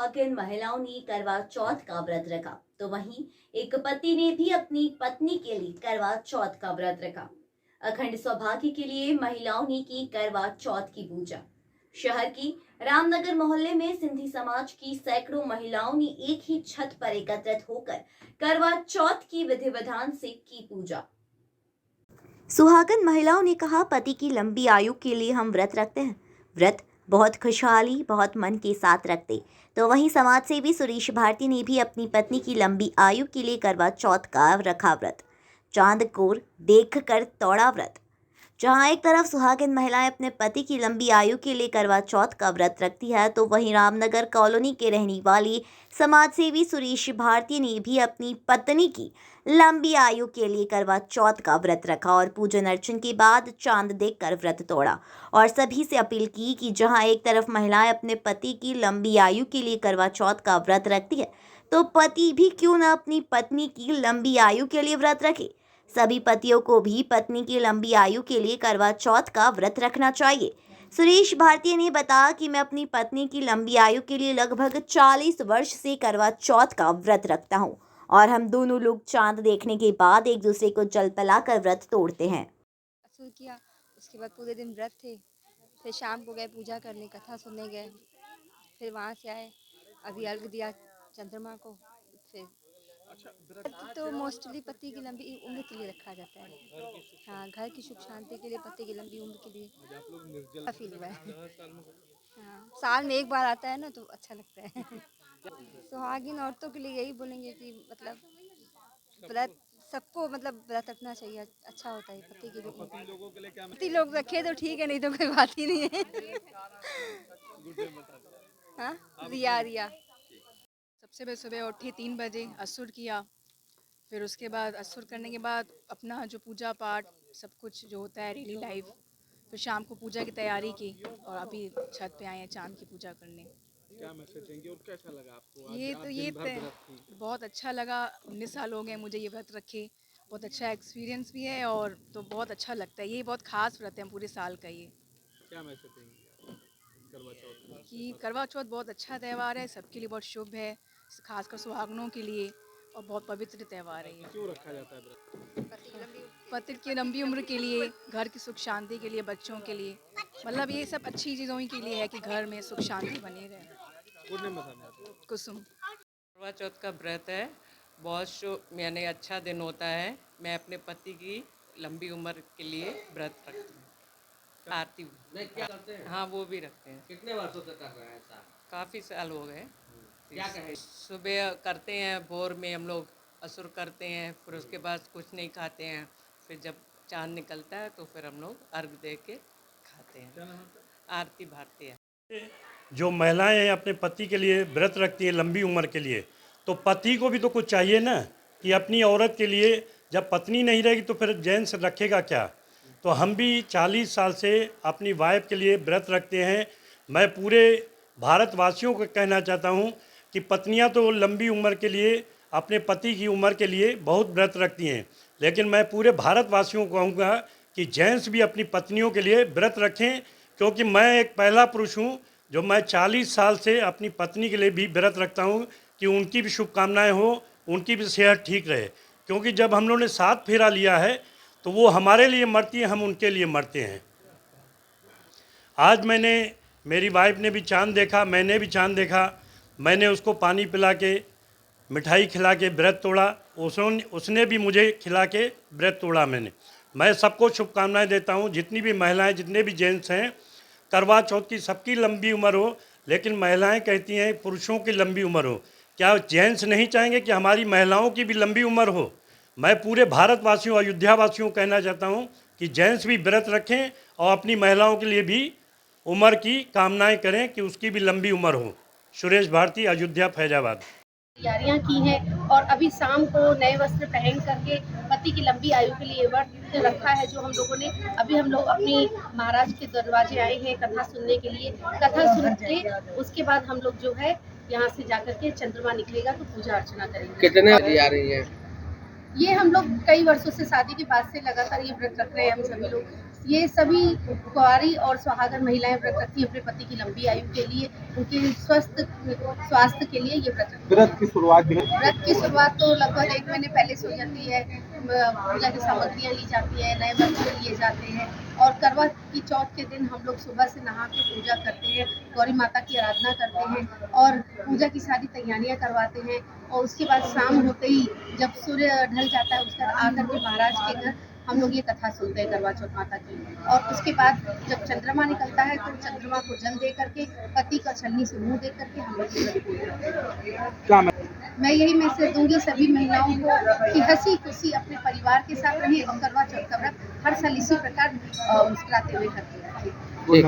सुहागिन महिलाओं ने करवा चौथ का व्रत रखा, तो वहीं एक पति ने भी अपनी पत्नी के लिए करवा चौथ का व्रत रखा। अखंड सौभाग्य के लिए महिलाओं ने की करवा चौथ की पूजा। शहर की रामनगर मोहल्ले में सिंधी समाज की सैकड़ों महिलाओं ने एक ही छत पर एकत्रित होकर करवा चौथ की विधि विधान से की पूजा। सुहागन महिलाओं ने कहा, पति की लंबी आयु के लिए हम व्रत रखते हैं। व्रत बहुत खुशहाली, बहुत मन के साथ रखते। तो वहीं समाज सेवी सुरेश भारती ने भी अपनी पत्नी की लंबी आयु के लिए करवा चौथ का रखा व्रत। चांद कोर देख कर तोड़ा व्रत। जहां एक तरफ सुहागिन महिलाएं अपने पति की लंबी आयु के लिए करवा चौथ का व्रत रखती है, तो वहीं रामनगर कॉलोनी के रहने वाली समाजसेवी सुरेश भारती ने भी अपनी पत्नी की लंबी आयु के लिए करवा चौथ का व्रत रखा और पूजन अर्चन के बाद चांद देखकर व्रत तोड़ा। और सभी से अपील की कि जहां एक तरफ महिलाएं अपने पति की लंबी आयु के लिए करवा चौथ का व्रत रखती है, तो पति भी क्यों न अपनी पत्नी की लंबी आयु के लिए व्रत रखे। सभी पतियों को भी पत्नी की लंबी आयु के लिए करवा चौथ का व्रत रखना चाहिए। सुरेश भारती ने बताया कि मैं अपनी पत्नी की लंबी आयु के लिए लगभग 40 वर्ष से करवा चौथ का व्रत रखता हूँ और हम दोनों लोग चांद देखने के बाद एक दूसरे को जल पिलाकर व्रत तोड़ते हैं। शुरू किया, उसके बाद पूरे दिन व्रत थे, फिर शाम को गए पूजा करने, कथा सुनने गए, फिर वहाँ से आए, अभी अर्घ दिया चंद्रमा को। फिर व्रत तो मोस्टली पति की लंबी उम्र के लिए रखा जाता है। हाँ, घर की सुख शांति के लिए, पति की लंबी उम्र के लिए फील हुआ है। हाँ, साल में एक बार आता है ना, तो अच्छा लगता है। सुहागिन औरतों के लिए यही बोलेंगे कि मतलब व्रत सबको मतलब व्रत रखना चाहिए, अच्छा होता है पति के लिए। पति लोग रखे तो ठीक है, नहीं तो कोई बात ही नहीं है। हाँ, रिया सबसे पहले सुबह उठी 3 बजे असुर किया। फिर उसके बाद असुर करने के बाद अपना जो पूजा पाठ सब कुछ जो होता है डेली लाइफ, फिर शाम को पूजा की तैयारी की और अभी छत पे आए हैं चांद की पूजा करने। क्या मैसेज देंगे और कैसा लगा आपको? आज ये आप तो दिन ये भर व्रत थी। बहुत अच्छा लगा। 19 साल हो गए मुझे ये व्रत रखे। बहुत अच्छा एक्सपीरियंस भी है और तो बहुत अच्छा लगता है। ये बहुत खास व्रत है पूरे साल का ये। क्या मैसेज देंगे आप करवा चौथ का? कि करवा चौथ बहुत अच्छा त्यौहार है, सबके लिए बहुत शुभ है, खासकर सुहागनों के लिए, और बहुत पवित्र त्यौहार है ये। क्यों रखा जाता है व्रत? पति की लंबी उम्र के लिए, घर की सुख शांति के लिए, बच्चों के लिए, मतलब ये सब अच्छी चीज़ों ही के लिए है कि घर में सुख शांति बनी रहे। पूर्णिमा बताना आप। कुसुम। करवा चौथ का व्रत है, बहुत यानी अच्छा दिन होता है। मैं अपने पति की लंबी उम्र के लिए व्रत रखती हूँ। आरती नहीं क्या करते हैं? हाँ, वो भी रखते हैं। कितने वर्षों से कर रहे हैं ऐसा? काफ़ी साल हो गए। क्या कहें? सुबह करते हैं, भोर में हम लोग असुर करते हैं, फिर उसके बाद कुछ नहीं खाते हैं। फिर जब चांद निकलता है तो फिर हम लोग अर्घ दे के खाते हैं। आरती भारती है। जो महिलाएं हैं अपने पति के लिए व्रत रखती हैं लंबी उम्र के लिए, तो पति को भी तो कुछ चाहिए ना, कि अपनी औरत के लिए जब पत्नी नहीं रहेगी तो फिर जेंट्स रखेगा क्या। तो हम भी 40 साल से अपनी वाइफ के लिए व्रत रखते हैं। मैं पूरे भारतवासियों को कहना चाहता हूं कि पत्नियां तो लंबी उम्र के लिए अपने पति की उम्र के लिए बहुत व्रत रखती हैं, लेकिन मैं पूरे भारतवासियों को कहूँगा कि जेंट्स भी अपनी पत्नियों के लिए व्रत रखें, क्योंकि मैं एक पहला पुरुष हूँ जो मैं 40 साल से अपनी पत्नी के लिए भी व्रत रखता हूँ कि उनकी भी शुभकामनाएं हो, उनकी भी सेहत ठीक रहे। क्योंकि जब हम लोगों ने 7 फेरा लिया है तो वो हमारे लिए मरती है, हम उनके लिए मरते हैं। आज मेरी वाइफ ने भी चांद देखा, मैंने भी चांद देखा। मैंने उसको पानी पिला के, मिठाई खिला के व्रत तोड़ा, उसने भी मुझे खिला के व्रत तोड़ा। मैं सबको शुभकामनाएं देता हूं, जितनी भी महिलाएं, जितने भी जेंट्स हैं। करवा चौथ की सबकी लंबी उम्र हो, लेकिन महिलाएं कहती हैं पुरुषों की लंबी उम्र हो। क्या जेंट्स नहीं चाहेंगे कि हमारी महिलाओं की भी लंबी उम्र हो? मैं पूरे भारतवासियों, अयोध्या वासियों को कहना चाहता हूं कि जेंट्स भी व्रत रखें और अपनी महिलाओं के लिए भी उम्र की कामनाएं करें कि उसकी भी लंबी उम्र हो। सुरेश भारती, अयोध्या, फैजाबाद। तैयारियां की हैं और अभी शाम को नए वस्त्र पहन करके पति की लंबी आयु के लिए व्रत रखा है जो हम लोगों ने। अभी हम लोग अपनी महाराज के दरवाजे आए हैं कथा सुनने के लिए। कथा सुन के उसके बाद हम लोग जो है यहाँ से जाकर के चंद्रमा निकलेगा तो पूजा अर्चना करेंगे। कितने बजे आ रही है? ये हम लोग कई वर्षों से, शादी के बाद से लगातार ये व्रत रख रहे हैं हम सभी लोग। ये सभी कुंवारी और सुहागन महिलाएं व्रत रखती हैं अपने पति की लंबी आयु के लिए, उनके स्वस्थ स्वास्थ्य के लिए ये व्रत रखती हैं। व्रत की शुरुआत व्रत की शुरुआत तो लगभग 1 महीने पहले से हो जाती है। पूजा की सामग्रियाँ ली जाती है, नए वस्त्र लिए जाते हैं और करवा की चौथ के दिन हम लोग सुबह से नहा के पूजा करते हैं, गौरी माता की आराधना करते हैं और पूजा की सारी तैयारियां करवाते हैं। और उसके बाद शाम होते ही जब सूर्य ढल जाता है उसका आकर के महाराज के घर हम लोग ये कथा सुनते हैं करवा चौथ माता की। और उसके बाद जब चंद्रमा निकलता है तो चंद्रमा को जल दे करके, पति का छलनी से मुंह देख करके हम लोग ये व्रत पूरे करते हैं। मैं यही मैसेज दूंगी सभी महिलाओं को कि हंसी खुशी अपने परिवार के साथ रहें और करवा चौथ का व्रत हर साल इसी प्रकार मुस्कुराते हुए करते हैं। ठीक